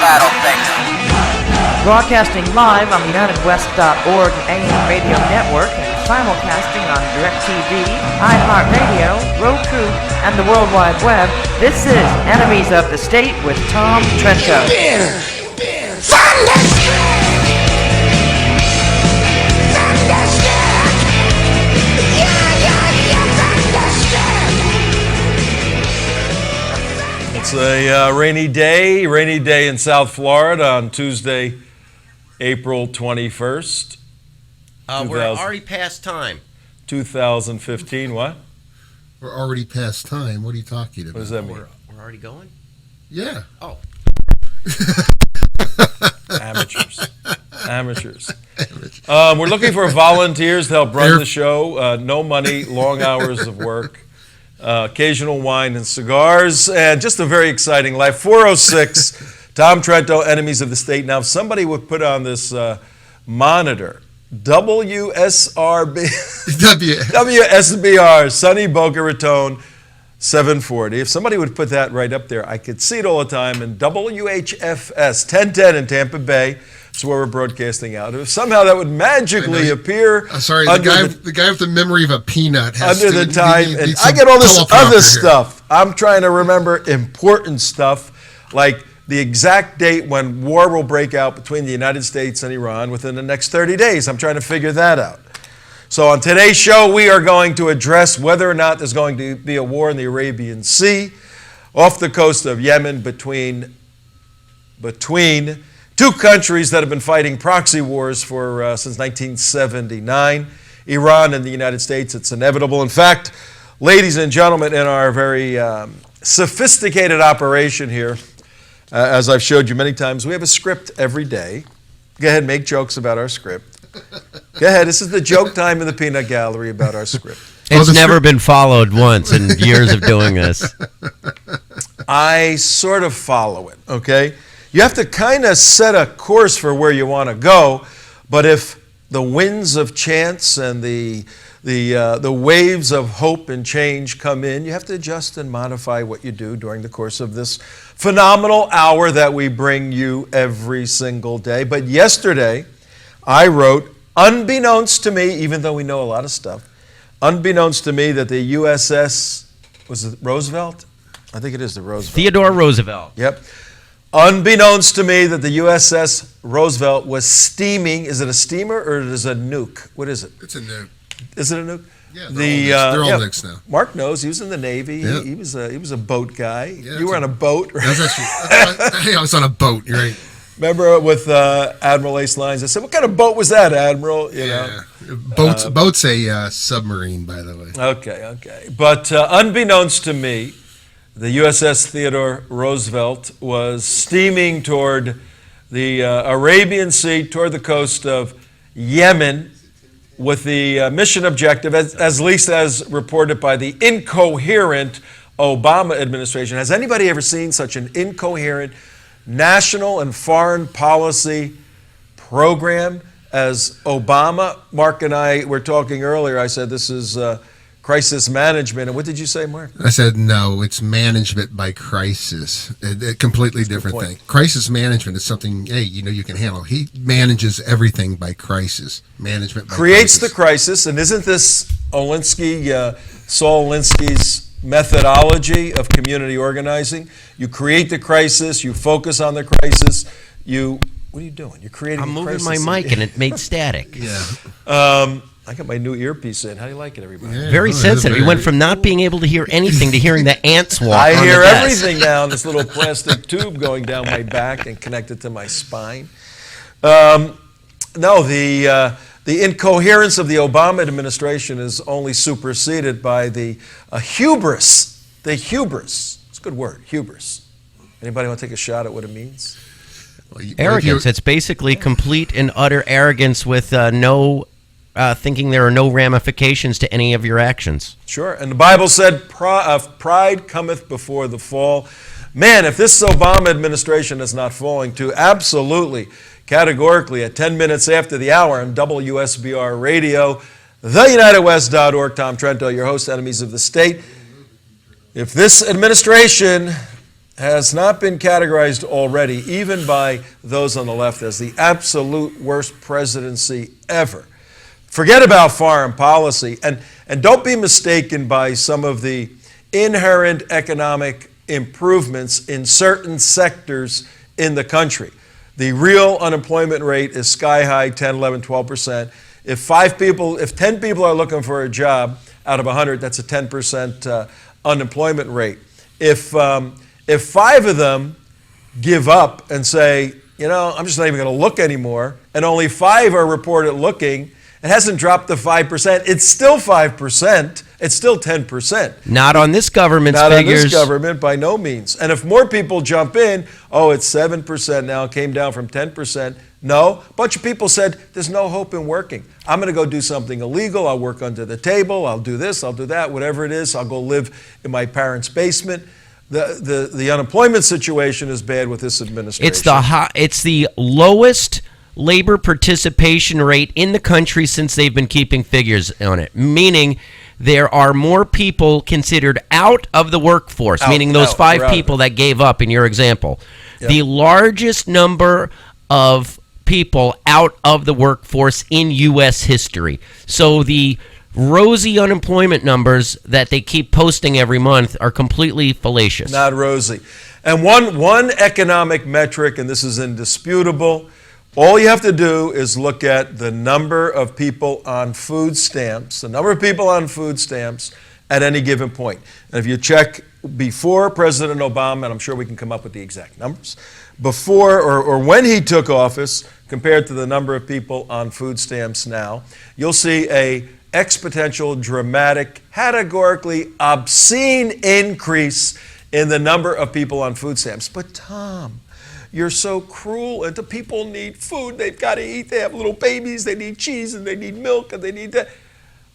battle victim. Broadcasting live on the UnitedWest.org AM radio network and simulcasting on DirecTV, iHeartRadio, Roku, and the World Wide Web, this is Enemies of the State with Tom Trento. It's a rainy day in South Florida on Tuesday, April 21st. We're already past time. 2015, what? We're already past time. What are you talking about? What does that mean? We're already going? Yeah. Oh. Amateurs. We're looking for volunteers to help run the show. No money, long hours of work. Occasional wine and cigars, and just a very exciting life. 406, Tom Trento, Enemies of the State. Now, if somebody would put on this monitor, WSBR, Sunny Boca Raton, 740. If somebody would put that right up there, I could see it all the time. And WHFS, 1010 in Tampa Bay. That's where we're broadcasting out. If somehow that would magically appear. Sorry, the guy with the memory of a peanut has under the time, and I get all this other stuff. I'm trying to remember important stuff, like the exact date when war will break out between the United States and Iran within the next 30 days. I'm trying to figure that out. So on today's show, we are going to address whether or not there's going to be a war in the Arabian Sea, off the coast of Yemen, between two countries that have been fighting proxy wars for since 1979, Iran and the United States. It's inevitable. In fact, ladies and gentlemen, in our very sophisticated operation here, as I've showed you many times, we have a script every day. Go ahead, make jokes about our script. Go ahead, this is the joke time in the peanut gallery about our script. It's never been followed once in years of doing this. I sort of follow it, okay? You have to kind of set a course for where you want to go, but if the winds of chance and the waves of hope and change come in, you have to adjust and modify what you do during the course of this phenomenal hour that we bring you every single day. But yesterday, I wrote, unbeknownst to me, even though we know a lot of stuff, unbeknownst to me that the USS, was it Roosevelt? I think it is the Roosevelt. Theodore Roosevelt. Yep. Unbeknownst to me that the USS Roosevelt was steaming. Is it a steamer or is it a nuke? What is it? It's a nuke. Is it a nuke? Yeah, they're all nukes now. Mark knows. He was in the Navy. Yeah. He was a boat guy. Yeah, you were on a boat, right? I was on a boat. You're right. Remember with Admiral Ace Lyons? I said, "What kind of boat was that, Admiral?" You know? Boat's a submarine, by the way. Okay. But unbeknownst to me, the USS Theodore Roosevelt was steaming toward the Arabian Sea, toward the coast of Yemen, with the mission objective, as least as reported by the incoherent Obama administration. Has anybody ever seen such an incoherent national and foreign policy program as Obama? Mark and I were talking earlier. I said this is crisis management. And what did you say, Mark? I said, no, it's management by crisis. A completely different thing. Crisis management is something, you can handle. He manages everything by crisis. Management by creates crisis. The crisis. And isn't this Saul Alinsky's methodology of community organizing? You create the crisis. You focus on the crisis. What are you doing? You're creating I'm a crisis. moving my mic and it made static. Yeah. I got my new earpiece in. How do you like it, everybody? Yeah, very sensitive. You went from not being able to hear anything to hearing the ants walk I on hear the desk. everything now in this little plastic tube going down my back and connected to my spine. The incoherence of the Obama administration is only superseded by the hubris. The hubris. It's a good word, hubris. Anybody want to take a shot at what it means? Arrogance. It's basically complete and utter arrogance with no thinking there are no ramifications to any of your actions. Sure. And the Bible said pride cometh before the fall. Man, if this Obama administration is not falling to absolutely, categorically, at 10 minutes after the hour on WSBR Radio, theunitedwest.org, Tom Trento, your host, Enemies of the State. If this administration has not been categorized already, even by those on the left, as the absolute worst presidency ever. Forget about foreign policy, and don't be mistaken by some of the inherent economic improvements in certain sectors in the country. The real unemployment rate is sky high, 10, 11, 12%. If 10 people are looking for a job out of 100, that's a 10% unemployment rate. If 5 of them give up and say, I'm just not even going to look anymore, and only 5 are reported looking, it hasn't dropped to 5%. It's still 5%. It's still 10%. Not on this government's figures. Not figures. on this government, by no means. And if more people jump in, it's 7% now, it came down from 10%. No, a bunch of people said, there's no hope in working. I'm going to go do something illegal. I'll work under the table. I'll do this. I'll do that. Whatever it is, I'll go live in my parents' basement. The unemployment situation is bad with this administration. It's the lowest labor participation rate in the country since they've been keeping figures on it, meaning there are more people considered out of the workforce, meaning those 5 people that gave up in your example. Yep. The largest number of people out of the workforce in U.S. history. So the rosy unemployment numbers that they keep posting every month are completely fallacious. Not rosy. And one economic metric, and this is indisputable, all you have to do is look at the number of people on food stamps, at any given point. And if you check before President Obama, and I'm sure we can come up with the exact numbers, before or when he took office compared to the number of people on food stamps now, you'll see a exponential, dramatic, categorically obscene increase in the number of people on food stamps. But Tom, you're so cruel, and the people need food. They've got to eat. They have little babies. They need cheese, and they need milk, and they need that.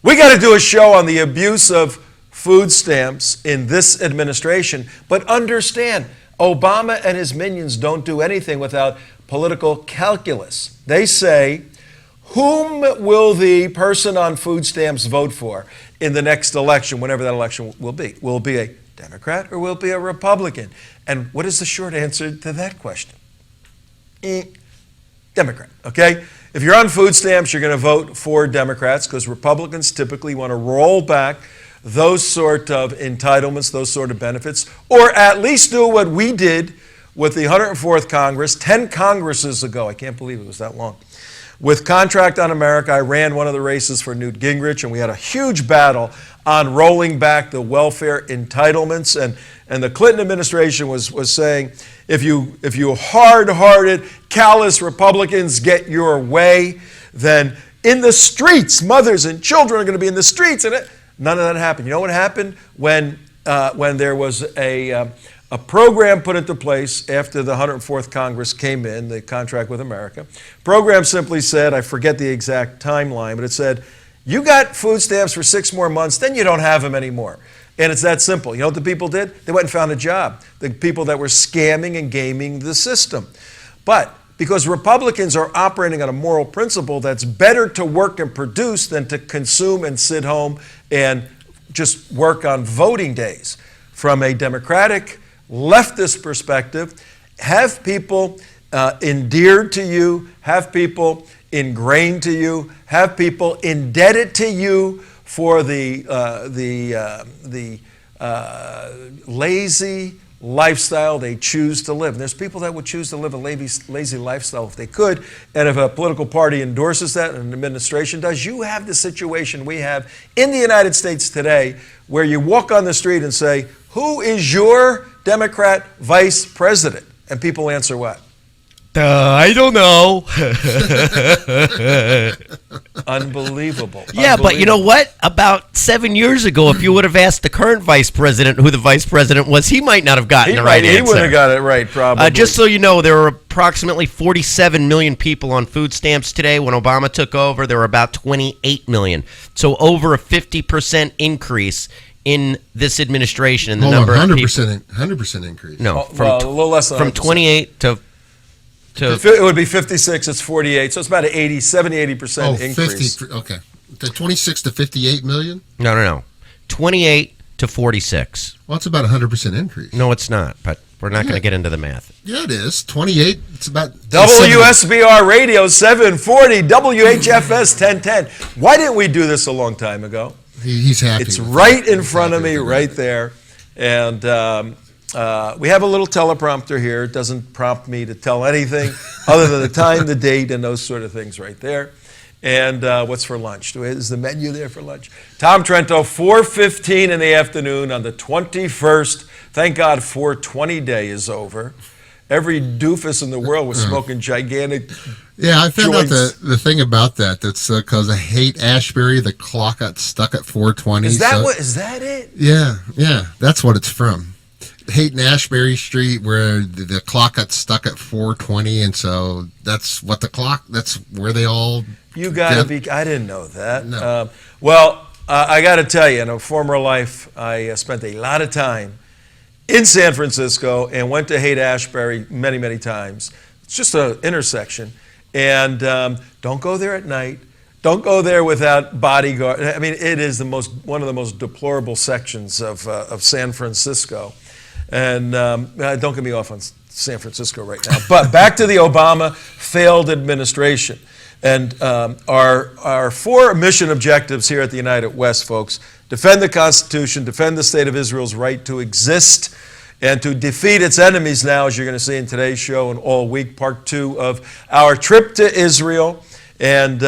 We got to do a show on the abuse of food stamps in this administration. But understand, Obama and his minions don't do anything without political calculus. They say, whom will the person on food stamps vote for in the next election, whenever that election will be? Will it be a Democrat or will it be a Republican? And what is the short answer to that question? Democrat, okay? If you're on food stamps, you're going to vote for Democrats because Republicans typically want to roll back those sort of entitlements, those sort of benefits, or at least do what we did with the 104th Congress, 10 Congresses ago. I can't believe it was that long. With Contract on America, I ran one of the races for Newt Gingrich, and we had a huge battle on rolling back the welfare entitlements. And the Clinton administration was saying, if you hard-hearted, callous Republicans get your way, then in the streets, mothers and children are going to be in the streets. And none of that happened. You know what happened? When there was a program put into place after the 104th Congress came in, the Contract with America. Program simply said, I forget the exact timeline, but it said, you got food stamps for 6 more months, then you don't have them anymore. And it's that simple. You know what the people did? They went and found a job. The people that were scamming and gaming the system. But because Republicans are operating on a moral principle that's better to work and produce than to consume and sit home and just work on voting days. From a Democratic leftist perspective, have people endeared to you, have people ingrained to you, have people indebted to you for the lazy lifestyle they choose to live. And there's people that would choose to live a lazy lifestyle if they could, and if a political party endorses that and an administration does, you have the situation we have in the United States today where you walk on the street and say, who is your Democrat vice president? And people answer what? I don't know. Unbelievable. Yeah, but you know what? About 7 years ago, if you would have asked the current vice president who the vice president was, he might not have gotten the right answer. He would have got it right, probably. Just so you know, there were approximately 47 million people on food stamps today. When Obama took over, there were about 28 million. So over a 50% increase in this administration in the number of people. 100% increase. No, a little less than from 28 to it would be 56, it's 48, so it's about an 80% increase. 50, okay. The 26 to 58 million? No. 28 to 46. Well, it's about 100% increase. No, it's not, but We're not going to get into the math. Yeah, it is. 28, it's about... WSBR Radio 740, WHFS 1010. Why didn't we do this a long time ago? He's happy. It's right in front of me, right there. And we have a little teleprompter here. It doesn't prompt me to tell anything other than the time, the date, and those sort of things right there. And what's for lunch? Is the menu there for lunch? Tom Trento, 4:15 in the afternoon on the 21st. Thank God 420 day is over. Every doofus in the world was smoking gigantic Yeah, I found joints. out the thing about that. That's because I hate Ashbury. The clock got stuck at 420. Is that it? Yeah, that's what it's from. Hayden Ashbury Street, where the clock got stuck at 420, and so that's where they all... You got to be... I didn't know that. No. I got to tell you, in a former life, I spent a lot of time in San Francisco and went to Haight-Ashbury many, many times. It's just an intersection. And don't go there at night. Don't go there without bodyguard. I mean, it is one of the most deplorable sections of San Francisco. And don't get me off on San Francisco right now. But back to the Obama failed administration. And our 4 mission objectives here at the United West, folks: defend the Constitution, defend the State of Israel's right to exist, and to defeat its enemies now, as you're going to see in today's show and all week, part 2 of our trip to Israel. And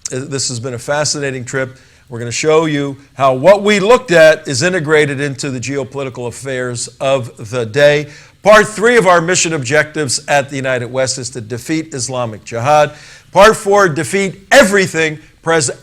this has been a fascinating trip. We're going to show you how what we looked at is integrated into the geopolitical affairs of the day. Part 3 of our mission objectives at the United West is to defeat Islamic Jihad. Part 4, defeat everything President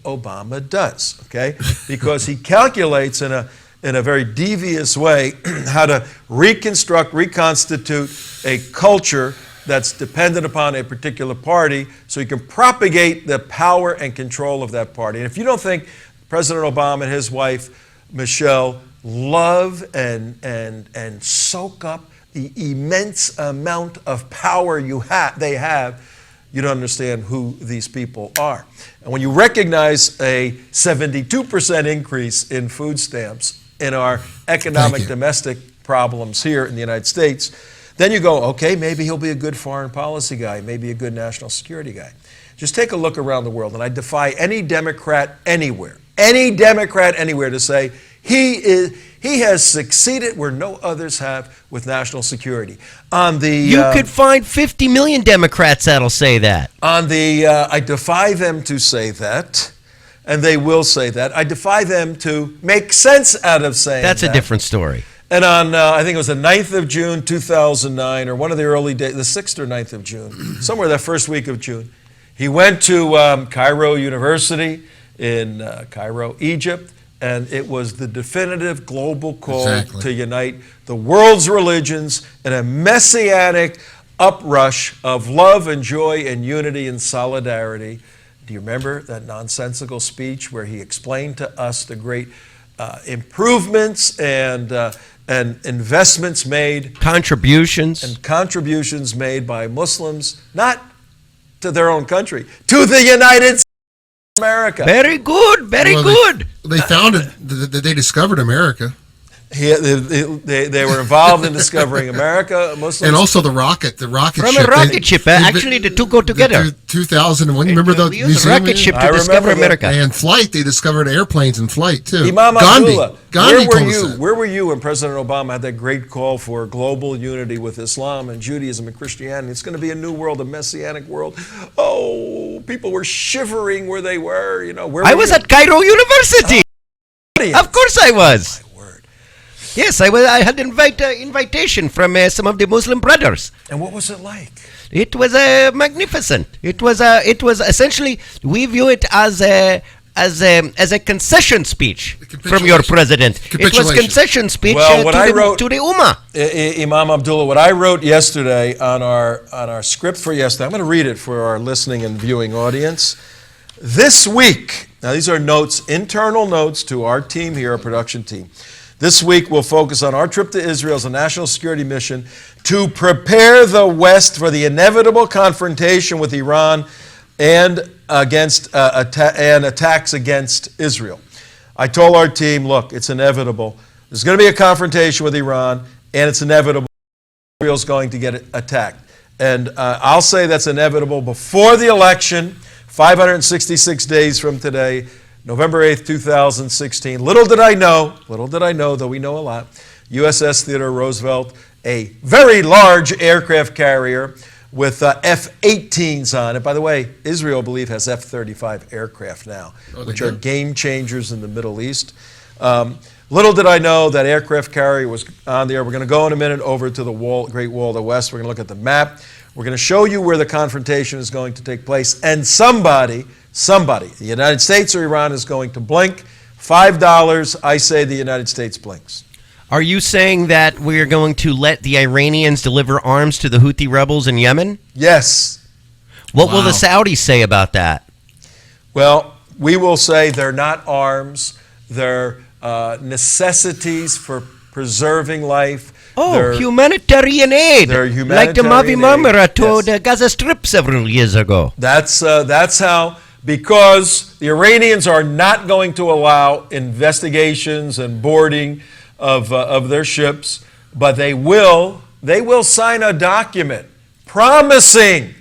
Obama does, okay? Because he calculates in a very devious way how to reconstitute a culture that's dependent upon a particular party so he can propagate the power and control of that party. And if you don't think President Obama and his wife, Michelle, love and soak up the immense amount of power they have, you don't understand who these people are. And when you recognize a 72% increase in food stamps in our economic domestic problems here in the United States, then you go, okay, maybe he'll be a good foreign policy guy, maybe a good national security guy. Just take a look around the world, and I defy any Democrat anywhere to say he has succeeded where no others have with national security. You could find 50 million Democrats that'll say that. I defy them to say that, and they will say that. I defy them to make sense out of saying that. That's a different story. And on, I think it was the 9th of June, 2009, or one of the early days, the 6th or 9th of June, somewhere that first week of June, he went to Cairo University in Cairo, Egypt, and it was the definitive global call to unite the world's religions in a messianic uprush of love and joy and unity and solidarity. Do you remember that nonsensical speech where he explained to us the great improvements and investments made, contributions made by Muslims, not to their own country, to the United States of America. Very good, good. They discovered America. They were involved in discovering America, Muslims. And also the rocket From ship. a rocket ship. Actually, the two go together. 2001, you remember the We used a rocket ship to discover America. And flight, they discovered airplanes in flight, too. Imam Abdullah, Gandhi told us that. Where were you when President Obama had that great call for global unity with Islam and Judaism and Christianity? It's going to be a new world, a messianic world. Oh, people were shivering where they were. I was at Cairo University. Of course I was. Yes, I had an invitation from some of the Muslim brothers. And what was it like? It was magnificent. It was essentially, we view it as a concession speech from your president. It was concession speech to the Ummah. Imam Abdullah, what I wrote yesterday on our script for yesterday, I'm going to read it for our listening and viewing audience. This week, now these are notes, internal notes to our team here, our production team. This week, we'll focus on our trip to Israel as a national security mission to prepare the West for the inevitable confrontation with Iran and attacks against Israel. I told our team, look, it's inevitable. There's going to be a confrontation with Iran, and it's inevitable Israel's going to get attacked. And I'll say that's inevitable before the election, 566 days from today, November 8th, 2016. Little did I know, though we know a lot, USS Theodore Roosevelt, a very large aircraft carrier with F-18s on it. By the way, Israel, I believe, has F-35 aircraft now, which are game changers in the Middle East. Little did I know that aircraft carrier was on there. We're going to go in a minute over to the Great Wall of the West. We're going to look at the map. We're going to show you where the confrontation is going to take place. And somebody, the United States or Iran, is going to blink. $5, I say the United States blinks. Are you saying that we're going to let the Iranians deliver arms to the Houthi rebels in Yemen? Yes. What will the Saudis say about that? Well, we will say they're not arms. They're necessities for preserving life. Oh, humanitarian aid. They're humanitarian like the Mavi Marmara to yes. the Gaza Strip several years ago. That's how, because the Iranians are not going to allow investigations and boarding of their ships, but they will sign a document promising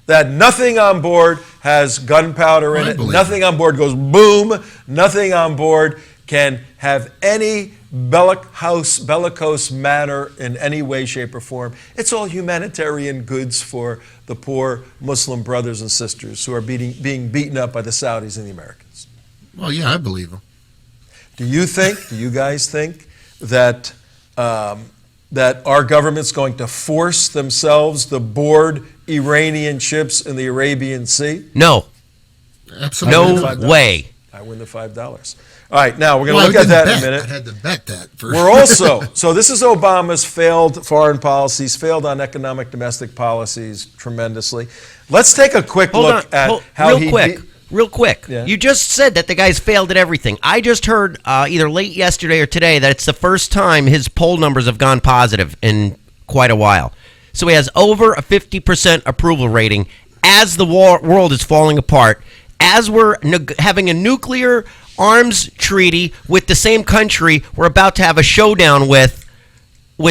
that nothing on board has gunpowder in it, nothing on board goes boom, nothing on board can have any bellicose matter in any way, shape, or form. It's all humanitarian goods for the poor Muslim brothers and sisters who are being beaten up by the Saudis and the Americans. Well, yeah, I believe them. Do you guys think that that our government's going to force themselves to board Iranian ships in the Arabian Sea? No. Absolutely. No way. I win the $5. All right, now we're going to look at that in a minute. I had to bet that first. We're also, so this is Obama's failed foreign policies, failed on economic domestic policies tremendously. Let's take a quick look at how Real quick. Yeah. You just said that the guy's failed at everything. I just heard either late yesterday or today that it's the first time his poll numbers have gone positive in quite a while. So he has over a 50% approval rating as the world is falling apart, as we're having a nuclear arms treaty with the same country we're about to have a showdown with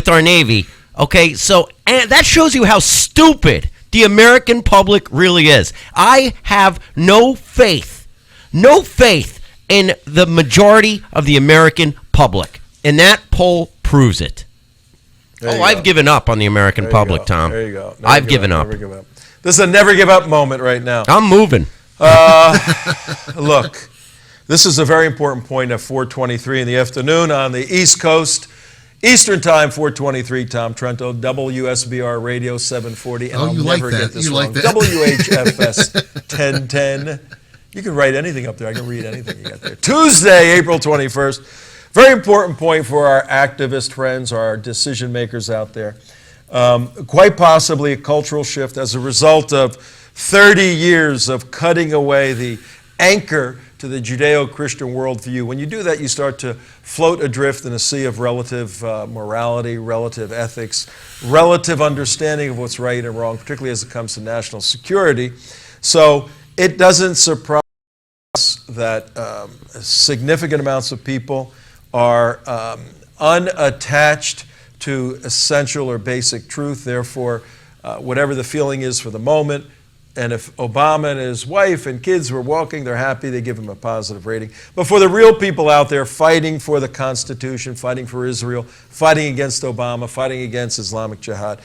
our Navy. Okay, so and that shows you how stupid the American public really is. I have no faith in the majority of the American public, and that poll proves it. I've given up on the American public, Tom. There you go. I've given up. Never give up. This is a never give up moment right now. I'm moving. Look, this is a very important point at 4:23 in the afternoon on the East Coast. Eastern Time, 4:23, Tom Trento, WSBR Radio 740, and I'll never get this wrong. WHFS 1010. You can write anything up there. I can read anything you got there. Tuesday, April 21st. Very important point for our activist friends, our decision makers out there. Quite possibly a cultural shift as a result of 30 years of cutting away the anchor to the Judeo-Christian worldview. When you do that, you start to float adrift in a sea of relative morality, relative ethics, relative understanding of what's right and wrong, particularly as it comes to national security. So it doesn't surprise us that significant amounts of people are unattached to essential or basic truth. Therefore, whatever the feeling is for the moment, and if Obama and his wife and kids were walking, they're happy, they give him a positive rating. But for the real people out there fighting for the Constitution, fighting for Israel, fighting against Obama, fighting against Islamic Jihad,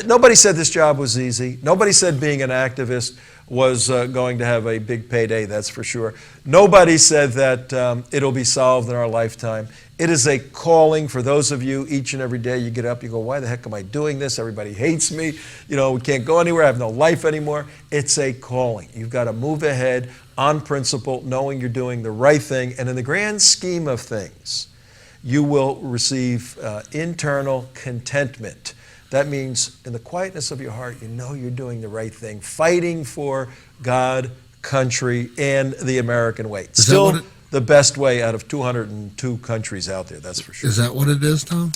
nobody said this job was easy. Nobody said being an activist was going to have a big payday, that's for sure. Nobody said that it'll be solved in our lifetime. It is a calling for those of you, each and every day you get up, you go, why the heck am I doing this? Everybody hates me. You know, we can't go anywhere. I have no life anymore. It's a calling. You've got to move ahead on principle, knowing you're doing the right thing. And in the grand scheme of things, you will receive internal contentment. That means in the quietness of your heart, you know you're doing the right thing, fighting for God, country, and the American way. Still the best way out of 202 countries out there, that's for sure. Is that what it is, Tom?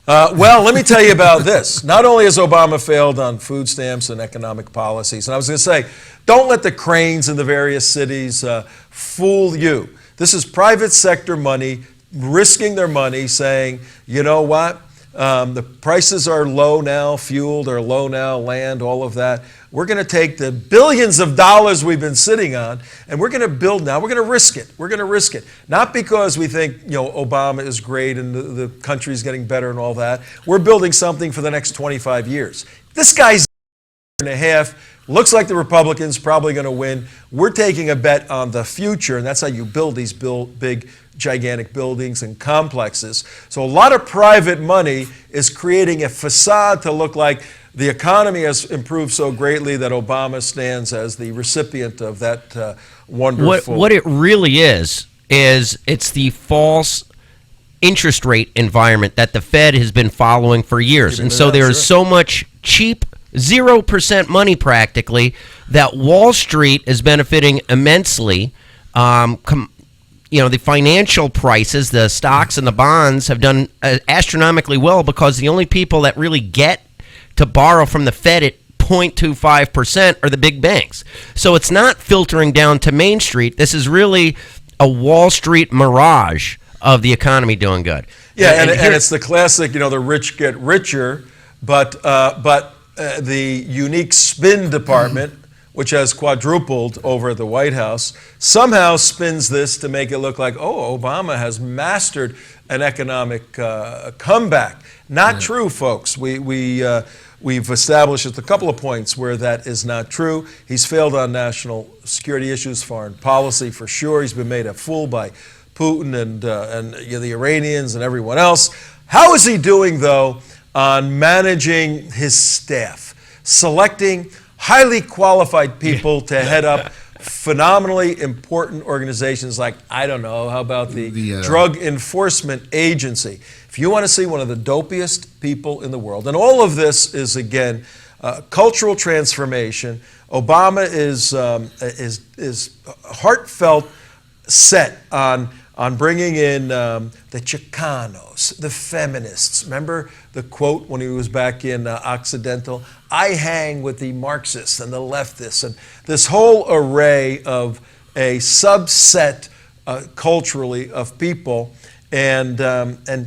Well, let me tell you about this. Not only has Obama failed on food stamps and economic policies, and I was going to say, don't let the cranes in the various cities fool you. This is private sector money risking their money, saying, you know what? The prices are low now, fuel are low now, land, all of that. We're going to take the billions of dollars we've been sitting on, and we're going to build now. We're going to risk it. We're going to risk it. Not because we think, Obama is great and the country's getting better and all that. We're building something for the next 25 years. This guy's and a half. Looks like the Republicans probably going to win. We're taking a bet on the future, and that's how you build these big, gigantic buildings and complexes. So a lot of private money is creating a facade to look like the economy has improved so greatly that Obama stands as the recipient of that wonderful. What it really is it's the false interest rate environment that the Fed has been following for years. And so there is so much cheap 0% money practically that Wall Street is benefiting immensely. The financial prices, the stocks and the bonds have done astronomically well because the only people that really get to borrow from the Fed at 0.25% are the big banks. So it's not filtering down to Main Street. This is really a Wall Street mirage of the economy doing good. Yeah, and it's the classic, the rich get richer, but the unique spin department, which has quadrupled over at the White House, somehow spins this to make it look like, Obama has mastered an economic comeback. Not true, folks. We've established a couple of points where that is not true. He's failed on national security issues, foreign policy for sure. He's been made a fool by Putin and the Iranians and everyone else. How is he doing, though, on managing his staff, selecting highly qualified people to head up phenomenally important organizations like, I don't know, how about the Drug Enforcement Agency? If you want to see one of the dopiest people in the world, and all of this is, again, cultural transformation. Obama is heartfelt set on bringing in the Chicanos, the feminists. Remember the quote when he was back in Occidental? I hang with the Marxists and the leftists, and this whole array of a subset culturally of people. And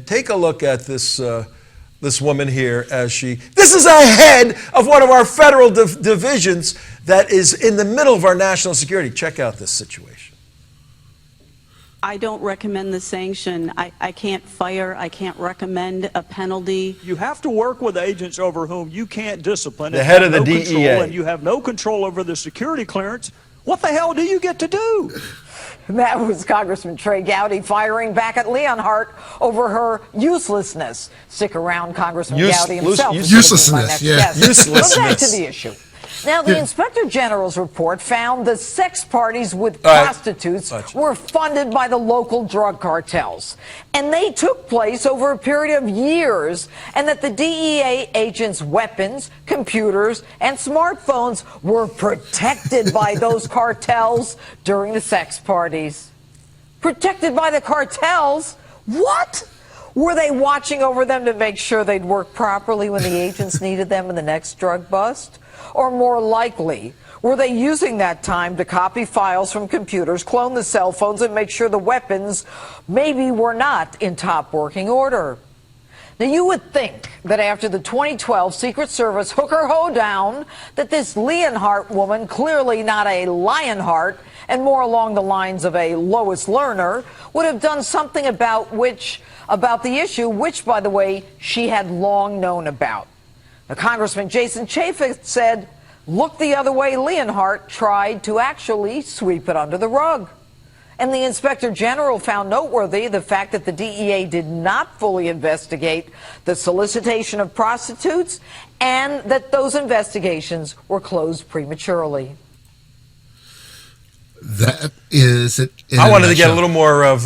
take a look at this woman here this is a head of one of our federal divisions that is in the middle of our national security. Check out this situation. I don't recommend the sanction. I can't fire. I can't recommend a penalty. You have to work with agents over whom you can't discipline. The head of the no DEA. Control, and you have no control over the security clearance. What the hell do you get to do? That was Congressman Trey Gowdy firing back at Leonhardt over her uselessness. Stick around, Congressman Gowdy himself. Uselessness, yeah. Uselessness. Back to the issue. Now, the Inspector General's report found the sex parties with prostitutes were funded by the local drug cartels. And they took place over a period of years, and that the DEA agents' weapons, computers, and smartphones were protected by those cartels during the sex parties. Protected by the cartels? What? Were they watching over them to make sure they'd work properly when the agents needed them in the next drug bust? Or more likely, were they using that time to copy files from computers, clone the cell phones, and make sure the weapons maybe were not in top working order? Now, you would think that after the 2012 Secret Service hooker hoedown, that this Leonhardt woman, clearly not a Lionheart, and more along the lines of a Lois Lerner, would have done something about the issue, which, by the way, she had long known about. Now, Congressman Jason Chaffetz said, look the other way, Leonhardt tried to actually sweep it under the rug. And the Inspector General found noteworthy the fact that the DEA did not fully investigate the solicitation of prostitutes and that those investigations were closed prematurely. That is it. I wanted to get a little more of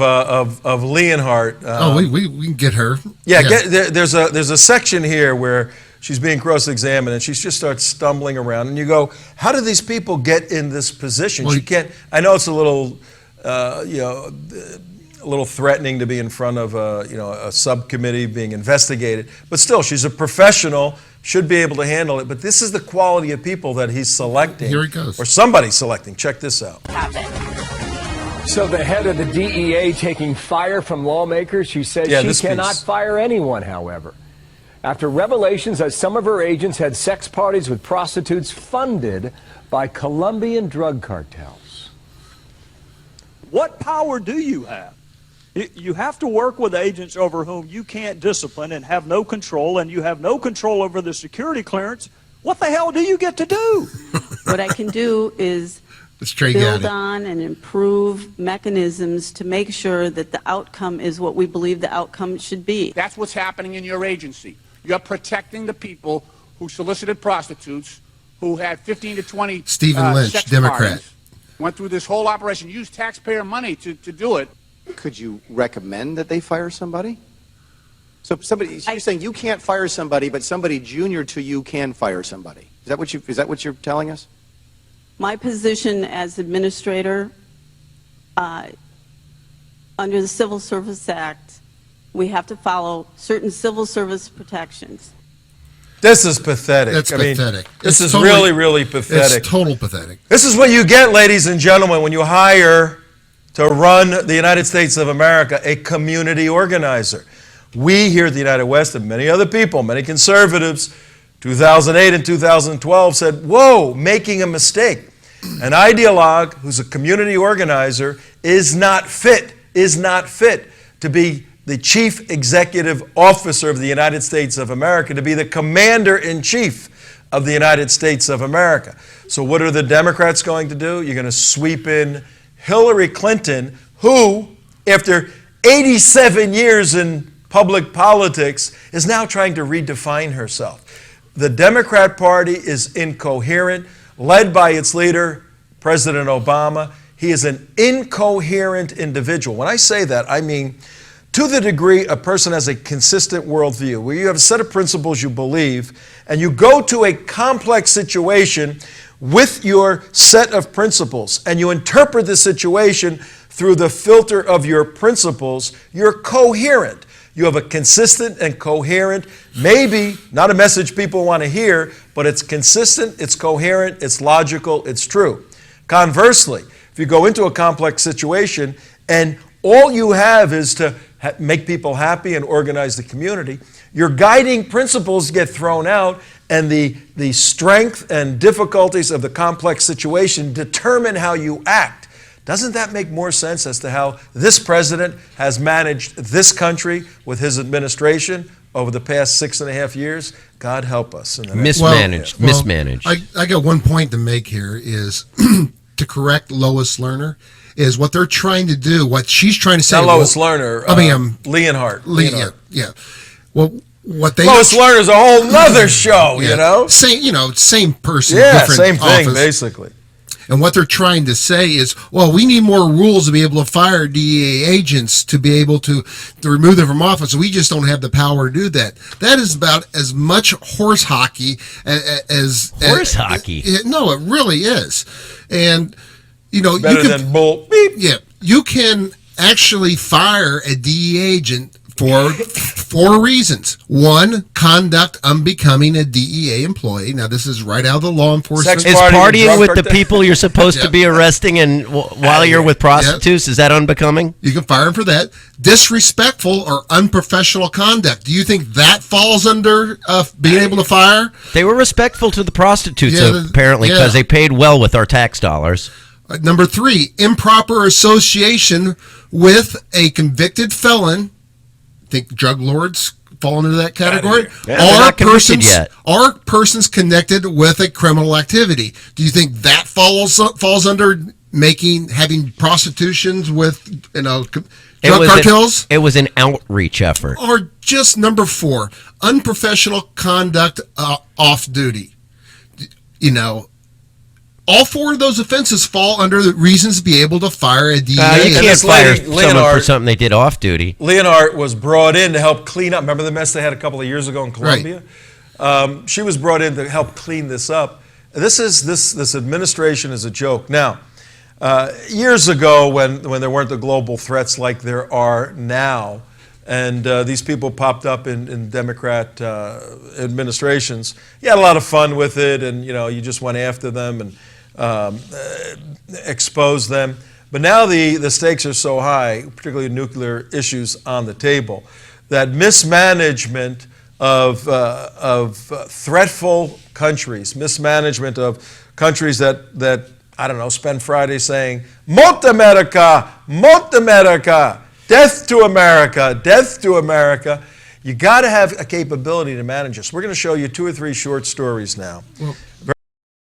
Leonhardt. We can get her. Yeah, there's a section here where she's being cross-examined, and she just starts stumbling around. And you go, how do these people get in this position? She can't. I know it's a little, a little threatening to be in front of a subcommittee being investigated, but still, she's a professional, should be able to handle it. But this is the quality of people that he's selecting. Here he goes. Or somebody's selecting. Check this out. So the head of the DEA taking fire from lawmakers. She says she cannot fire anyone, however, after revelations that some of her agents had sex parties with prostitutes funded by Colombian drug cartels. What power do you have? You have to work with agents over whom you can't discipline and have no control, and you have no control over the security clearance. What the hell do you get to do? What I can do is build on and improve mechanisms to make sure that the outcome is what we believe the outcome should be. That's what's happening in your agency. You're protecting the people who solicited prostitutes, who had 15 to 20 Stephen Lynch, sex Democrat. parties, went through this whole operation, used taxpayer money to do it. Could you recommend that they fire somebody? So you're saying you can't fire somebody, but somebody junior to you can fire somebody. Is that what you're telling us? My position as administrator, under the Civil Service Act, we have to follow certain civil service protections. This is pathetic. That's pathetic. This is really, really pathetic. It's total pathetic. This is what you get, ladies and gentlemen, when you hire to run the United States of America a community organizer. We here at the United West and many other people, many conservatives, 2008 and 2012 said, whoa, making a mistake. An ideologue who's a community organizer is not fit to be the chief executive officer of the United States of America, to be the commander-in-chief of the United States of America. So what are the Democrats going to do? You're going to sweep in Hillary Clinton, who, after 87 years in public politics, is now trying to redefine herself. The Democrat Party is incoherent, led by its leader, President Obama. He is an incoherent individual. When I say that, I mean to the degree a person has a consistent worldview, where you have a set of principles you believe, and you go to a complex situation with your set of principles, and you interpret the situation through the filter of your principles, you're coherent. You have a consistent and coherent, maybe not a message people want to hear, but it's consistent, it's coherent, it's logical, it's true. Conversely, if you go into a complex situation and all you have is to make people happy and organize the community, your guiding principles get thrown out, and the strength and difficulties of the complex situation determine how you act. Doesn't that make more sense as to how this president has managed this country with his administration over the past 6.5 years? God help us. Mismanaged. I got one point to make here is to correct Lois Lerner. Is what they're trying to do, what she's trying to say. Not Lois Lerner. Leonhardt. Yeah. Well, what they Lois Lerner's a whole nother show, yeah, you know? Same person. Yeah, different same thing, office. basically. And what they're trying to say is, well, we need more rules to be able to fire DEA agents to be able to remove them from office. We just don't have the power to do that. That is about as much horse hockey as hockey. No, it really is. And better than bull beep. Yeah, you can actually fire a DEA agent for 4 reasons. 1, conduct unbecoming a DEA employee. Now, this is right out of the law enforcement. Is partying with the people you're supposed to be arresting and while you're with prostitutes, is that unbecoming? You can fire them for that. Disrespectful or unprofessional conduct. Do you think that falls under being able to fire? They were respectful to the prostitutes, apparently, because they paid well with our tax dollars. Number 3, improper association with a convicted felon. Think drug lords fall into that category? Or persons connected with a criminal activity. Do you think that falls under having prostitutions with drug cartels? It was an outreach effort. Or just number 4, unprofessional conduct off duty. All 4 of those offenses fall under the reasons to be able to fire a DEA. You can't fire someone for something they did off duty. Leonhardt was brought in to help clean up. Remember the mess they had a couple of years ago in Colombia? Right. She was brought in to help clean this up. This administration is a joke. Now, years ago when there weren't the global threats like there are now, and these people popped up in Democrat administrations, you had a lot of fun with it, and you just went after them and exposed them. But now the stakes are so high, particularly nuclear issues on the table, that mismanagement of threatful countries, mismanagement of countries that I don't know, spend Friday saying, Mort America, death to America, death to America. You got to have a capability to manage this. We're going to show you 2 or 3 short stories now. Well,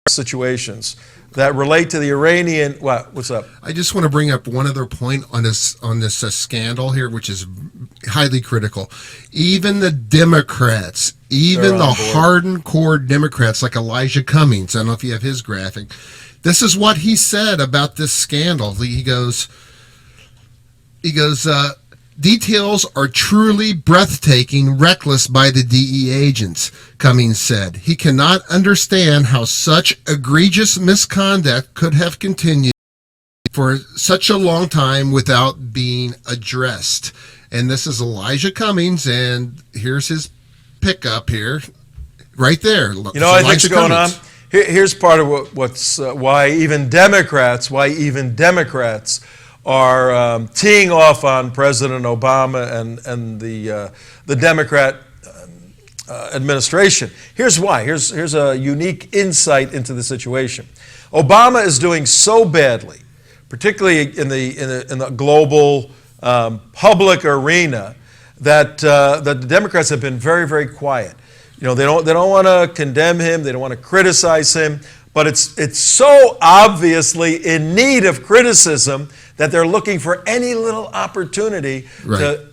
situations that relate to the Iranian. What's up? I just want to bring up one other point on this scandal here, which is highly critical. Even the Democrats, even the hardened core Democrats like Elijah Cummings, I don't know if you have his graphic. This is what he said about this scandal. He goes, details are truly breathtaking, reckless by the DEA agents, Cummings said. He cannot understand how such egregious misconduct could have continued for such a long time without being addressed. And this is Elijah Cummings, and here's his pickup here, right there. You know what I think's going on? Here's part of why even Democrats are teeing off on President Obama and the Democrat administration. Here's why. Here's a unique insight into the situation. Obama is doing so badly, particularly in the global public arena, that the Democrats have been very, very quiet. You know, they don't want to condemn him, they don't want to criticize him, but it's so obviously in need of criticism that they're looking for any little opportunity to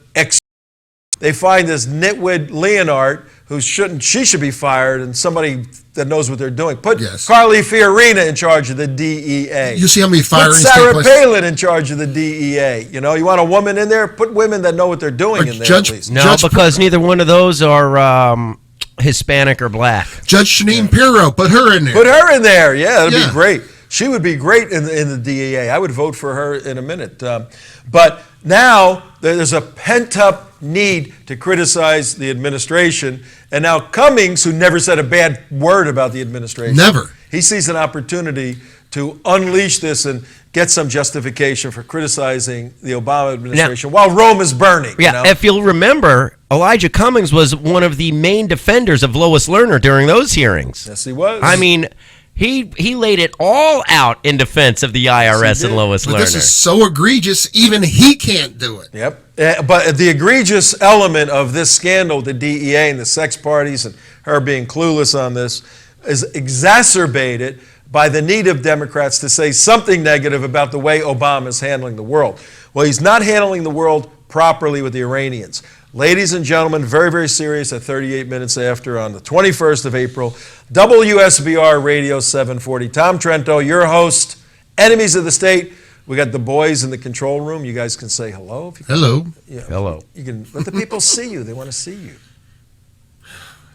they find this nitwit Leonard she should be fired, and somebody that knows what they're doing. Put Carly Fiorina in charge of the DEA. You see how many firings Put Sarah Palin in charge of the DEA. You know, you want a woman in there? Put women that know what they're doing in there at least. No, because neither one of those are Hispanic or black. Judge Jeanine Pirro, put her in there. Put her in there. Yeah, that'd be great. She would be great in the DEA. I would vote for her in a minute. But now there's a pent-up need to criticize the administration. And now Cummings, who never said a bad word about the administration. Never. He sees an opportunity to unleash this and get some justification for criticizing the Obama administration while Rome is burning. Yeah, you know? If you'll remember, Elijah Cummings was one of the main defenders of Lois Lerner during those hearings. Yes, he was. I mean, he laid it all out in defense of the IRS and Lois Lerner. This is so egregious, even he can't do it. Yep. But the egregious element of this scandal, the DEA and the sex parties and her being clueless on this, is exacerbated by the need of Democrats to say something negative about the way Obama is handling the world. Well, he's not handling the world properly with the Iranians. Ladies and gentlemen, very, very serious at 38 minutes after on the 21st of April, WSBR Radio 740. Tom Trento, your host, Enemies of the State. We got the boys in the control room. You guys can say hello. If you can. Hello. Yeah, hello. You can let the people see you. They want to see you.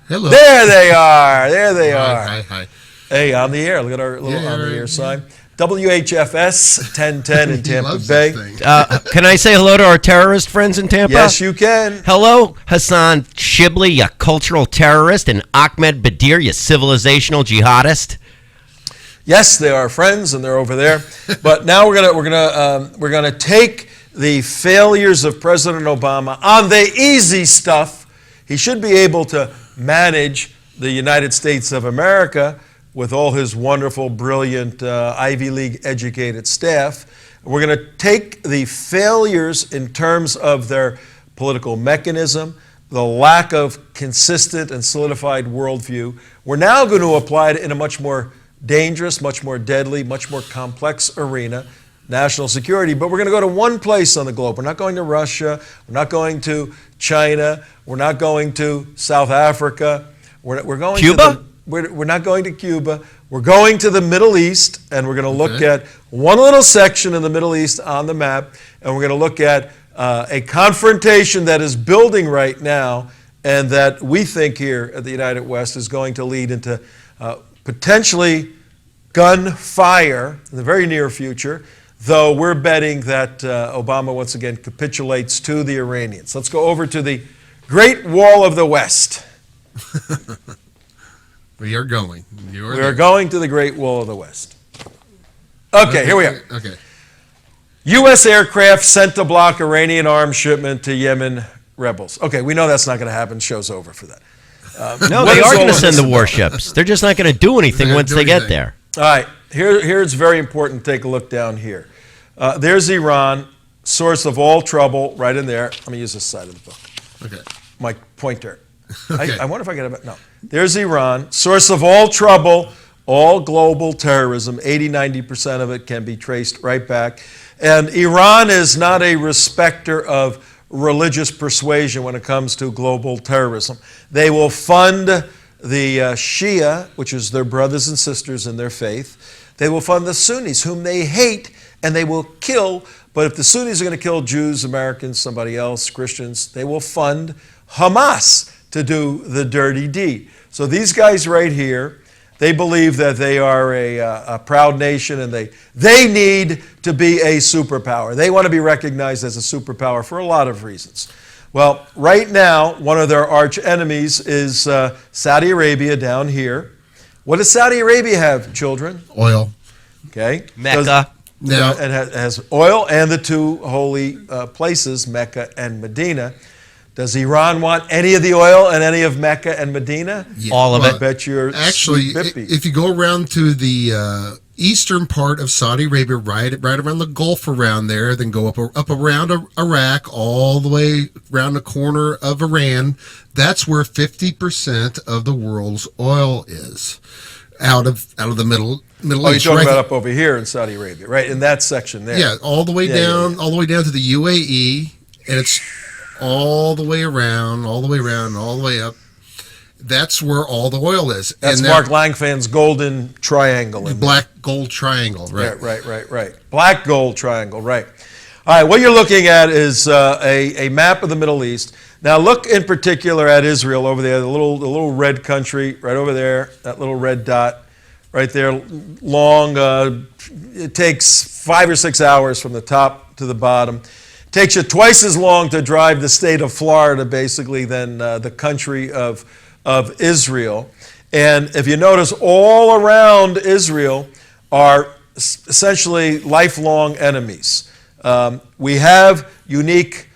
Hello. There they are. There they are. Hi. Hey, on the air. Look at our little on the air sign. WHFS 1010 in Tampa Bay. Can I say hello to our terrorist friends in Tampa? Yes, you can. Hello, Hassan Shibli, you cultural terrorist, and Ahmed Badir, you civilizational jihadist. Yes, they are friends, and they're over there. But now we're gonna take the failures of President Obama on the easy stuff. He should be able to manage the United States of America with all his wonderful, brilliant, Ivy League educated staff. We're going to take the failures in terms of their political mechanism, the lack of consistent and solidified worldview. We're now going to apply it in a much more dangerous, much more deadly, much more complex arena, national security. But we're going to go to one place on the globe. We're not going to Russia. We're not going to China. We're not going to South Africa. We're going Cuba? We're not going to Cuba. We're going to the Middle East, and we're going to look at one little section in the Middle East on the map, and we're going to look at a confrontation that is building right now, and that we think here at the United West is going to lead into potentially gunfire in the very near future, though we're betting that Obama once again capitulates to the Iranians. Let's go over to the Great Wall of the West. We are going. We are going to the Great Wall of the West. Okay, here we are. Okay. U.S. aircraft sent to block Iranian arms shipment to Yemen rebels. Okay, we know that's not going to happen. Show's over for that. No, they are going to send the warships. They're just not going to do anything once they get there. All right, here it's very important. Take a look down here. There's Iran, source of all trouble, right in there. Let me use this side of the book. Okay. My pointer. Okay. I wonder if I get it. No. There's Iran, source of all trouble, all global terrorism. 80-90% of it can be traced right back. And Iran is not a respecter of religious persuasion when it comes to global terrorism. They will fund the Shia, which is their brothers and sisters in their faith. They will fund the Sunnis, whom they hate, and they will kill. But if the Sunnis are going to kill Jews, Americans, somebody else, Christians, they will fund Hamas to do the dirty deed. So these guys right here, they believe that they are a proud nation, and they need to be a superpower. They want to be recognized as a superpower for a lot of reasons. Well, right now, one of their arch enemies is Saudi Arabia down here. What does Saudi Arabia have, children? Oil. Okay. Mecca. No. It has oil and the two holy places, Mecca and Medina. Does Iran want any of the oil and any of Mecca and Medina? Yeah. All of it. I bet you're actually, if you go around to the eastern part of Saudi Arabia, right around the Gulf around there, then go up around Iraq, all the way around the corner of Iran, that's where 50% of the world's oil is, out of the Middle East. Oh, you're talking about up over here in Saudi Arabia, right? In that section there. Yeah, all the way down, all the way down to the UAE, and it's all the way around, all the way up. That's where all the oil is. That's Mark Langfan's golden triangle. Black gold triangle, right? Yeah, right. Black gold triangle, right. All right, what you're looking at is a map of the Middle East. Now look in particular at Israel over there, the little red country right over there, that little red dot right there, long. It takes 5 or 6 hours from the top to the bottom. It takes you twice as long to drive the state of Florida, basically, than the country of Israel. And if you notice, all around Israel are essentially lifelong enemies. We have unique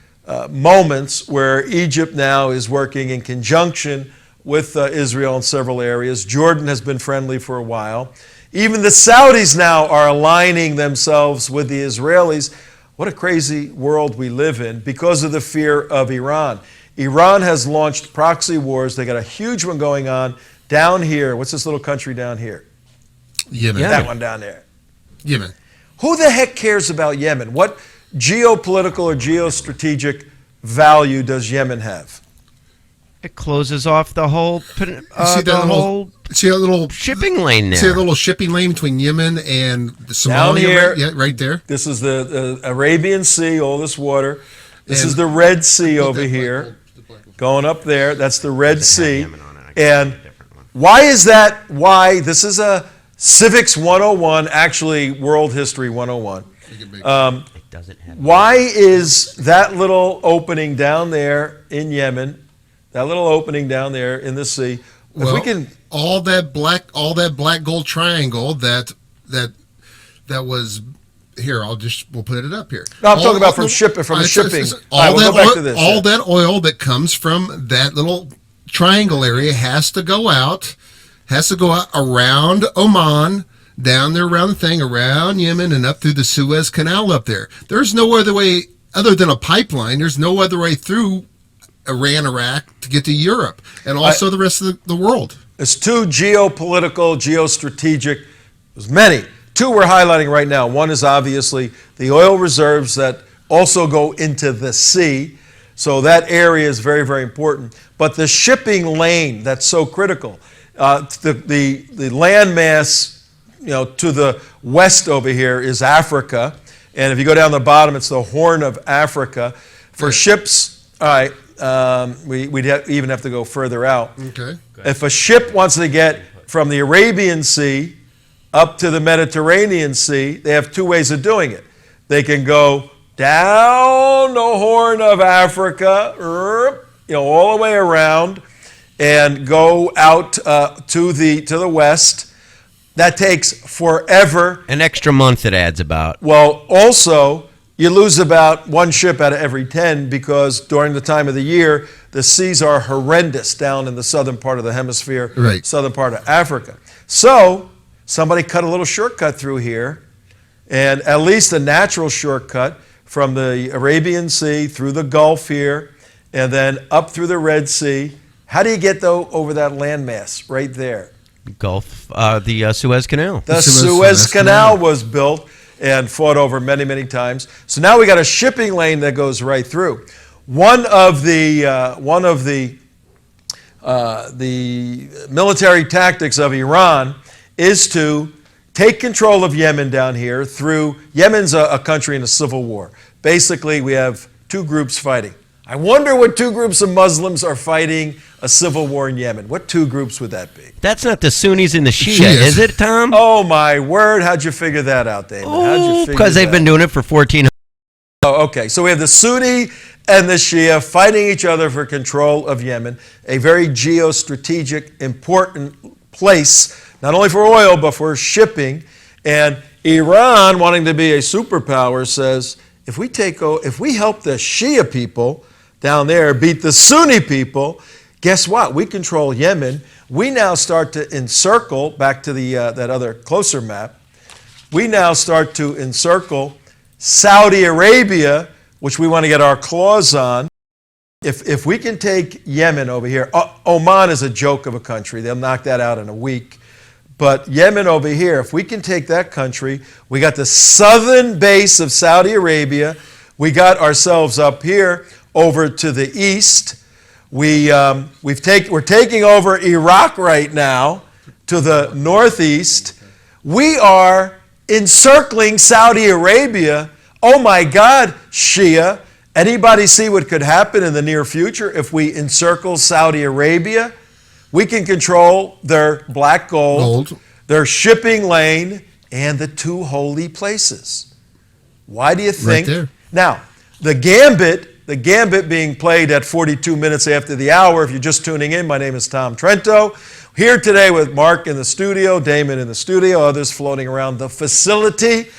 moments where Egypt now is working in conjunction with Israel in several areas. Jordan has been friendly for a while. Even the Saudis now are aligning themselves with the Israelis. What a crazy world we live in because of the fear of Iran. Iran has launched proxy wars. They got a huge one going on down here. What's this little country down here? Yemen. That one down there. Yemen. Who the heck cares about Yemen? What geopolitical or geostrategic value does Yemen have? It closes off the whole see that little shipping lane there. See that little shipping lane between Yemen and Somalia? Down here, right there. This is the Arabian Sea, all this water. This is the Red Sea over here. Going up there, that's the Red Sea. And why is that? Why? This is a Civics 101, actually World History 101. Why is that little opening down there in Yemen, that little opening down there in the sea? Well, if we can, all that black gold triangle that was here. We'll put it up here. No, I'm talking about from the shipping. All that oil that comes from that little triangle area has to go out around Oman, down there around the thing, around Yemen, and up through the Suez Canal up there. There's no other way other than a pipeline. There's no other way through Iran, Iraq to get to Europe and also the rest of the world. There's two geopolitical, geostrategic, there's many. Two we're highlighting right now. One is obviously the oil reserves that also go into the sea. So that area is very, very important. But the shipping lane that's so critical, the land mass, to the west over here is Africa. And if you go down the bottom, it's the Horn of Africa. For ships, all right, we'd even have to go further out. Okay. If a ship wants to get from the Arabian Sea up to the Mediterranean Sea, they have two ways of doing it. They can go down the Horn of Africa, all the way around, and go out to the west. That takes forever. An extra month it adds about. Well, also, you lose about one ship out of every 10 because during the time of the year, the seas are horrendous down in the southern part of the hemisphere, right. southern part of Africa. So somebody cut a little shortcut through here, and at least a natural shortcut from the Arabian Sea through the Gulf here, and then up through the Red Sea. How do you get, though, over that landmass right there? Gulf, the Suez Canal. The Suez Canal was built and fought over many, many times. So now we got a shipping lane that goes right through. One of the military tactics of Iran is to take control of Yemen down here through, Yemen's a country in a civil war. Basically, we have two groups fighting. I wonder what two groups of Muslims are fighting a civil war in Yemen. What two groups would that be? That's not the Sunnis and the Shia, is it, Tom? Oh, my word. How'd you figure that out, David? Oh, because they've been doing it for 1400 years. Oh, okay. So we have the Sunni and the Shia fighting each other for control of Yemen, a very geostrategic, important place, not only for oil, but for shipping. And Iran, wanting to be a superpower, says, if we help the Shia people down there beat the Sunni people, guess what? We control Yemen. We now start to encircle, back to the that other closer map, we now start to encircle Saudi Arabia, which we want to get our claws on. If we can take Yemen over here, Oman is a joke of a country. They'll knock that out in a week. But Yemen over here, if we can take that country, we got the southern base of Saudi Arabia. We got ourselves up here over to the east. We're taking over Iraq right now to the northeast. We are encircling Saudi Arabia. Oh my God, Shia. Anybody see what could happen in the near future if we encircle Saudi Arabia? We can control their black gold, their shipping lane, and the two holy places. Why do you think? Right there. Now, the gambit being played at 42 minutes after the hour. If you're just tuning in, my name is Tom Trento. Here today with Mark in the studio, Damon in the studio, others floating around the facility.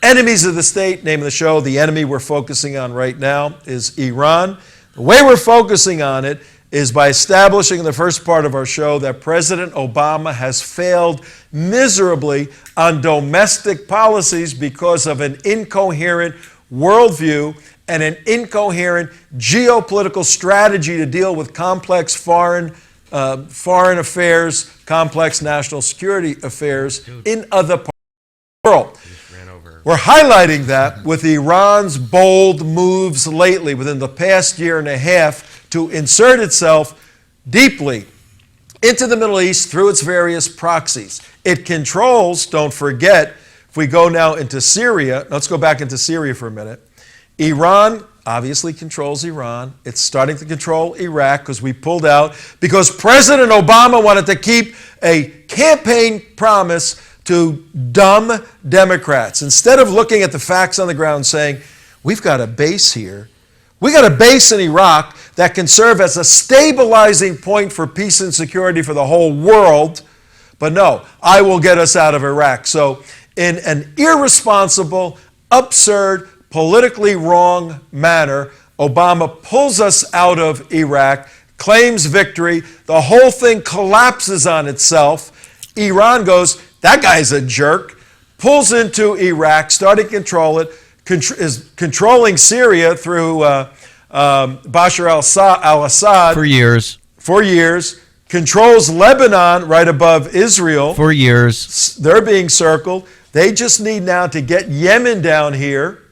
Enemies of the state, name of the show. The enemy we're focusing on right now is Iran. The way we're focusing on it is by establishing in the first part of our show that President Obama has failed miserably on domestic policies because of an incoherent worldview and an incoherent geopolitical strategy to deal with complex foreign affairs, complex national security affairs in other parts of the world. We're highlighting that with Iran's bold moves lately within the past year and a half to insert itself deeply into the Middle East through its various proxies. It controls, don't forget, if we go now into Syria, let's go back into Syria for a minute. Iran obviously controls Iran. It's starting to control Iraq because we pulled out, because President Obama wanted to keep a campaign promise to dumb Democrats. Instead of looking at the facts on the ground saying, we've got a base here, we got a base in Iraq that can serve as a stabilizing point for peace and security for the whole world, but no, I will get us out of Iraq. So in an irresponsible, absurd, politically wrong manner, Obama pulls us out of Iraq, claims victory, the whole thing collapses on itself. Iran goes, that guy's a jerk, pulls into Iraq, starting to control it, is controlling Syria through Bashar al-Assad. For years. Controls Lebanon right above Israel. For years. They're being circled. They just need now to get Yemen down here.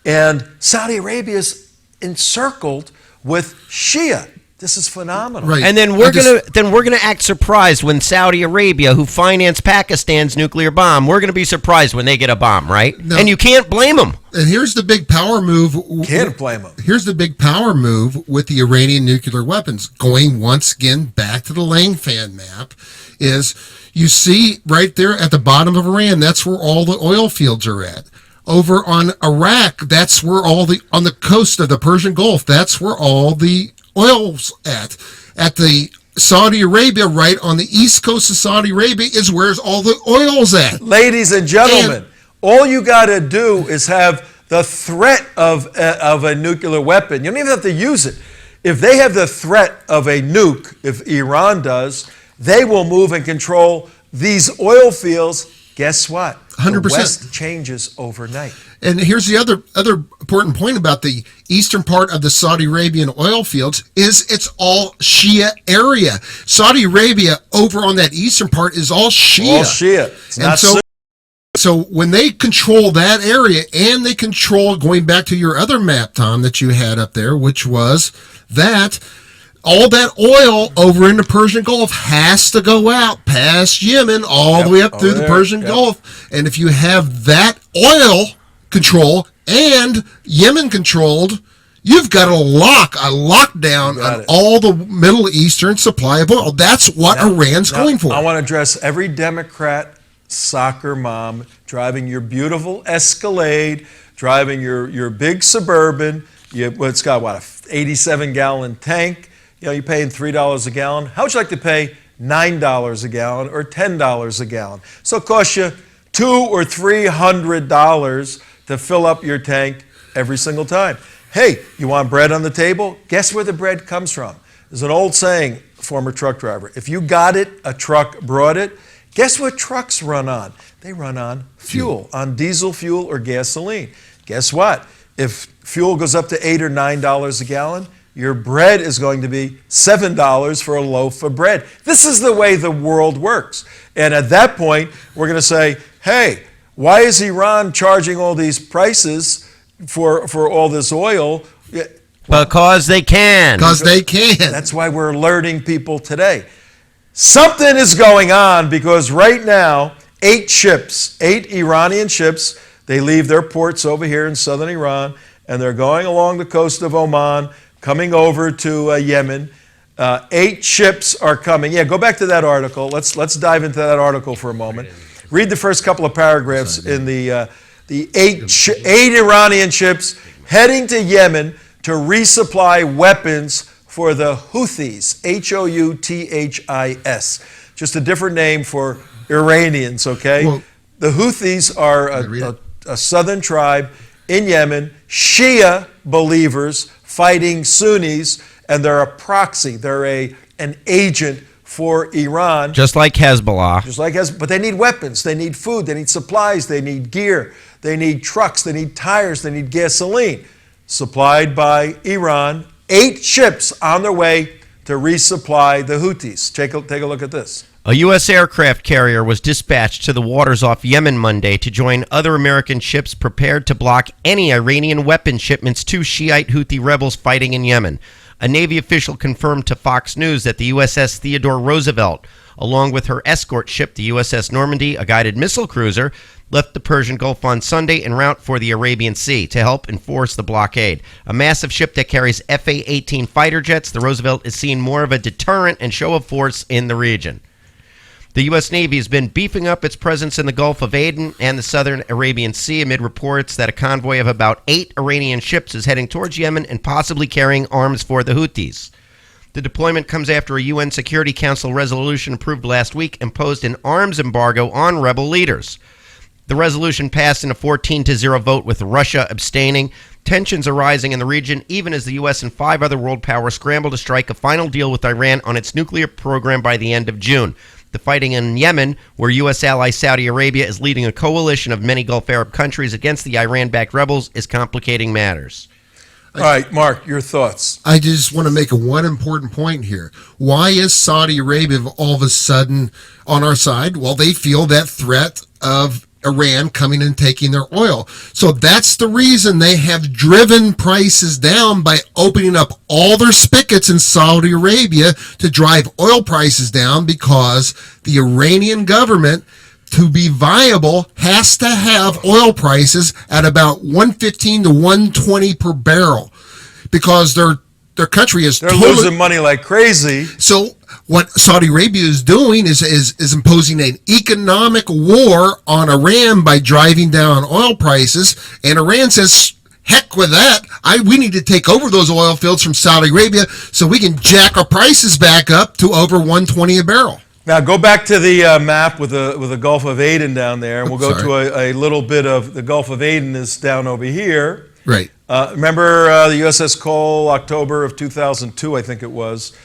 And Saudi Arabia is encircled with Shia. This is phenomenal. Right. And then we're gonna act surprised when Saudi Arabia, who financed Pakistan's nuclear bomb, we're gonna be surprised when they get a bomb, right? No. And you can't blame them. And here's the big power move. Can't blame them. Here's the big power move with the Iranian nuclear weapons. Going once again back to the Langfan map, is you see right there at the bottom of Iran, that's where all the oil fields are at. Over on Iraq, that's where on the coast of the Persian Gulf, that's where all the oil's at. At the Saudi Arabia, right on the east coast of Saudi Arabia, is where all the oil's at. Ladies and gentlemen, all you got to do is have the threat of a nuclear weapon, you don't even have to use it. If they have the threat of a nuke, if Iran does, they will move and control these oil fields. Guess what? 100%. The West changes overnight. And here's the other important point about the eastern part of the Saudi Arabian oil fields is it's all Shia area. Saudi Arabia over on that eastern part is all Shia. All Shia. It's and not so when they control that area, and they control, going back to your other map, Tom, that you had up there, which was that all that oil over in the Persian Gulf has to go out past Yemen all the way up through the Persian Gulf. And if you have that oil control and Yemen controlled, you've got a lockdown on all the Middle Eastern supply of oil. That's what Iran's going for. I want to address every Democrat soccer mom driving your beautiful Escalade, driving your big Suburban. It's got, what, a 87-gallon tank. You're paying $3 a gallon. How would you like to pay $9 a gallon or $10 a gallon? So it costs you $200 or $300 to fill up your tank every single time. Hey, you want bread on the table? Guess where the bread comes from? There's an old saying, former truck driver, if you got it, a truck brought it. Guess what trucks run on? They run on fuel, on diesel fuel or gasoline. Guess what? If fuel goes up to $8 or $9 a gallon, your bread is going to be $7 for a loaf of bread. This is the way the world works. And at that point, we're going to say, hey, why is Iran charging all these prices for all this oil? Because they can. Because they can. That's why we're alerting people today. Something is going on, because right now, 8 Iranian ships, they leave their ports over here in southern Iran, and they're going along the coast of Oman, coming over to Yemen. 8 ships are coming. Yeah, go back to that article. Let's dive into that article for a moment. Read the first couple of paragraphs in the 8 Iranian ships heading to Yemen to resupply weapons for the Houthis, Houthis, just a different name for Iranians, okay? Well, the Houthis are a southern tribe in Yemen, Shia believers fighting Sunnis, and they're a proxy. They're an agent for Iran. Just like Hezbollah. But they need weapons, they need food, they need supplies, they need gear, they need trucks, they need tires, they need gasoline. Supplied by Iran. 8 ships on their way to resupply the Houthis. Take a look at this. A U.S. aircraft carrier was dispatched to the waters off Yemen Monday to join other American ships prepared to block any Iranian weapon shipments to Shiite Houthi rebels fighting in Yemen. A Navy official confirmed to Fox News that the USS Theodore Roosevelt, along with her escort ship, the USS Normandy, a guided missile cruiser, left the Persian Gulf on Sunday en route for the Arabian Sea to help enforce the blockade. A massive ship that carries FA-18 fighter jets, the Roosevelt is seen more of a deterrent and show of force in the region. The U.S. Navy has been beefing up its presence in the Gulf of Aden and the southern Arabian Sea amid reports that a convoy of about 8 Iranian ships is heading towards Yemen and possibly carrying arms for the Houthis. The deployment comes after a UN Security Council resolution approved last week imposed an arms embargo on rebel leaders. The resolution passed in a 14-0 vote with Russia abstaining. Tensions are rising in the region, even as the U.S. and 5 other world powers scramble to strike a final deal with Iran on its nuclear program by the end of June. The fighting in Yemen, where U.S. ally Saudi Arabia is leading a coalition of many Gulf Arab countries against the Iran-backed rebels, is complicating matters. All right, Mark, your thoughts. I just want to make one important point here. Why is Saudi Arabia all of a sudden on our side? Well, they feel that threat of Iran coming and taking their oil. So that's the reason they have driven prices down by opening up all their spigots in Saudi Arabia to drive oil prices down, because the Iranian government, to be viable, has to have oil prices at about $115 to $120 per barrel, because their country is losing money like crazy. So what Saudi Arabia is doing is imposing an economic war on Iran by driving down oil prices, and Iran says, heck with that. We need to take over those oil fields from Saudi Arabia so we can jack our prices back up to over $120 a barrel. Now go back to the map with the Gulf of Aden down there, and we'll go to a little bit of the Gulf of Aden is down over here. Right. Remember the USS Cole, October of 2002, I think it was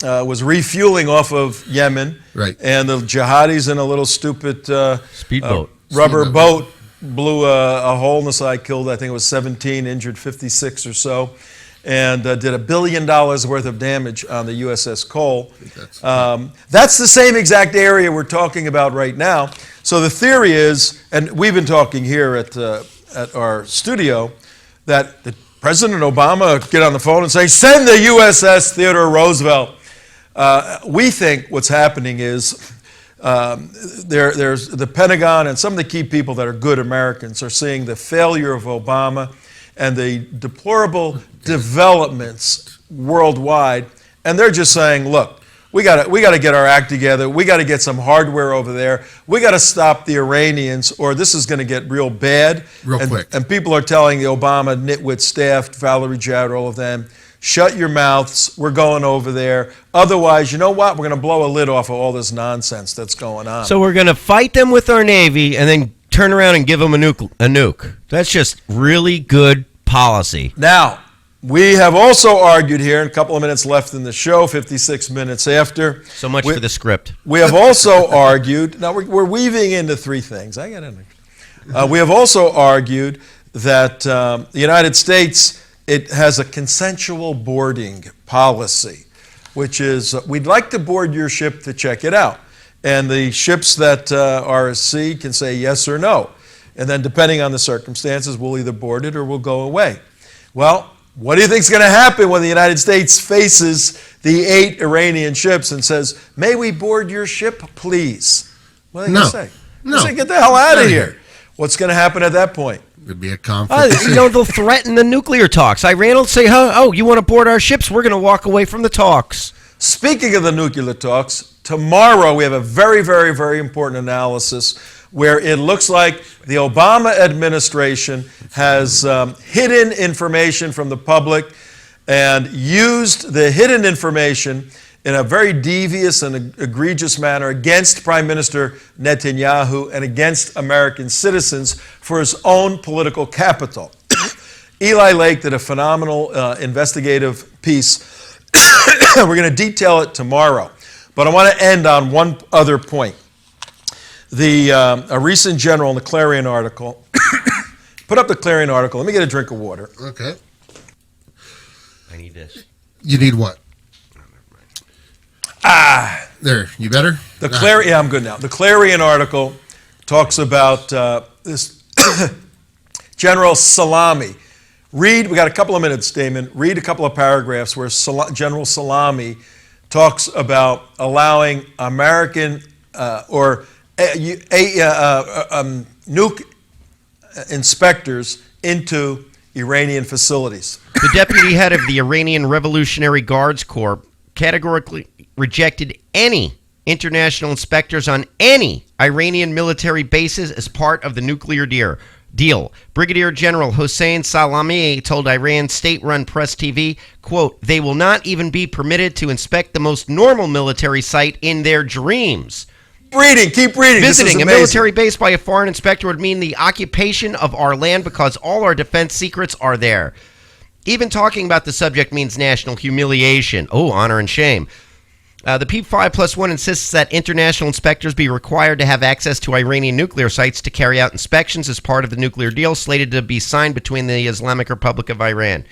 refueling off of Yemen. Right. And the jihadis in a little stupid speedboat, rubber boat blew a hole in the side, killed, I think it was 17, injured 56 or so, and did $1 billion worth of damage on the USS Cole. That's the same exact area we're talking about right now. So the theory is, and we've been talking here at our studio, that President Obama get on the phone and say, send the USS Theodore Roosevelt. We think what's happening is there's the Pentagon and some of the key people that are good Americans are seeing the failure of Obama and the deplorable developments worldwide, and they're just saying, look, we got to get our act together. We got to get some hardware over there. We got to stop the Iranians, or this is going to get real bad. Real quick. And people are telling the Obama nitwit staff, Valerie Jarrett, all of them, shut your mouths. We're going over there. Otherwise, you know what? We're going to blow a lid off of all this nonsense that's going on. So we're going to fight them with our Navy and then turn around and give them a nuke. That's just really good policy. Now, we have also argued here, and a couple of minutes left in the show, 56 minutes after. So much for the script. We have also argued, now we're weaving into three things. We have also argued that the United States, it has a consensual boarding policy, which is we'd like to board your ship to check it out. And the ships that are at sea can say yes or no. And then depending on the circumstances, we'll either board it or we'll go away. Well, what do you think is going to happen when the United States faces the 8 Iranian ships and says, may we board your ship, please? What are they going to say? No. Say, get the hell out of here. What's going to happen at that point? It'd be a conflict. They'll threaten the nuclear talks. Iran will say, oh, you want to board our ships? We're going to walk away from the talks. Speaking of the nuclear talks, tomorrow we have a very, very, very important analysis where it looks like the Obama administration has hidden information from the public and used the hidden information in a very devious and egregious manner against Prime Minister Netanyahu and against American citizens for his own political capital. Eli Lake did a phenomenal investigative piece. We're going to detail it tomorrow. But I want to end on one other point. A recent general in the Clarion article, put up the Clarion article. Let me get a drink of water. Okay. I need this. You need what? There, you better? Yeah, I'm good now. The Clarion article talks about this General Salami. We got a couple of minutes, Damon. Read a couple of paragraphs where General Salami talks about allowing American nuke inspectors into Iranian facilities. The deputy head of the Iranian Revolutionary Guards Corps categorically rejected any international inspectors on any Iranian military bases as part of the nuclear deal. Brigadier General Hossein Salami told Iran state-run Press TV, quote, they will not even be permitted to inspect the most normal military site in their dreams. Keep reading. Visiting a military base by a foreign inspector would mean the occupation of our land because all our defense secrets are there. Even talking about the subject means national humiliation. Oh, honor and shame. The P5+1 insists that international inspectors be required to have access to Iranian nuclear sites to carry out inspections as part of the nuclear deal slated to be signed between the Islamic Republic of Iran.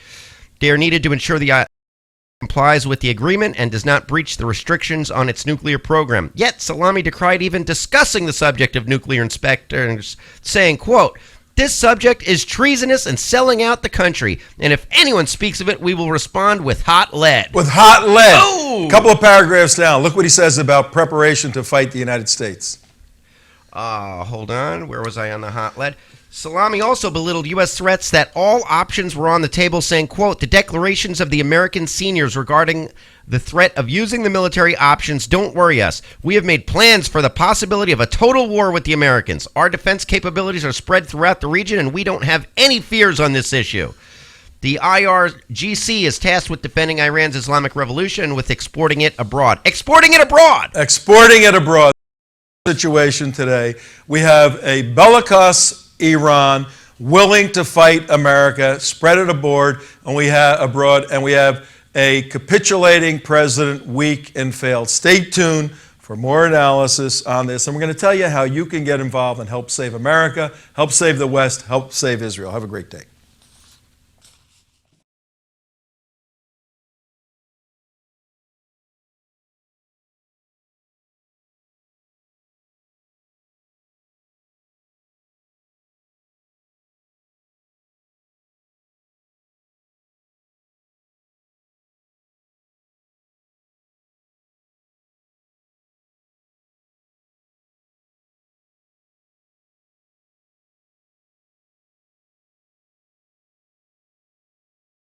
They are needed to ensure the complies with the agreement and does not breach the restrictions on its nuclear program. Yet, Salami decried even discussing the subject of nuclear inspectors, saying, quote, this subject is treasonous and selling out the country, and if anyone speaks of it, we will respond with hot lead. With hot lead. Oh! A couple of paragraphs down. Look what he says about preparation to fight the United States. Hold on. Where was I on the hot lead? Salami also belittled U.S. threats that all options were on the table, saying, quote, the declarations of the American seniors regarding the threat of using the military options don't worry us. We have made plans for the possibility of a total war with the Americans. Our defense capabilities are spread throughout the region, and we don't have any fears on this issue. The IRGC is tasked with defending Iran's Islamic Revolution and with exporting it abroad. Exporting it abroad! Exporting it abroad. Situation today, we have a bellicose Iran willing to fight America, spread it abroad, and we have a capitulating president, weak and failed. Stay tuned for more analysis on this, and we're going to tell you how you can get involved and help save America, help save the West, help save Israel. Have a great day.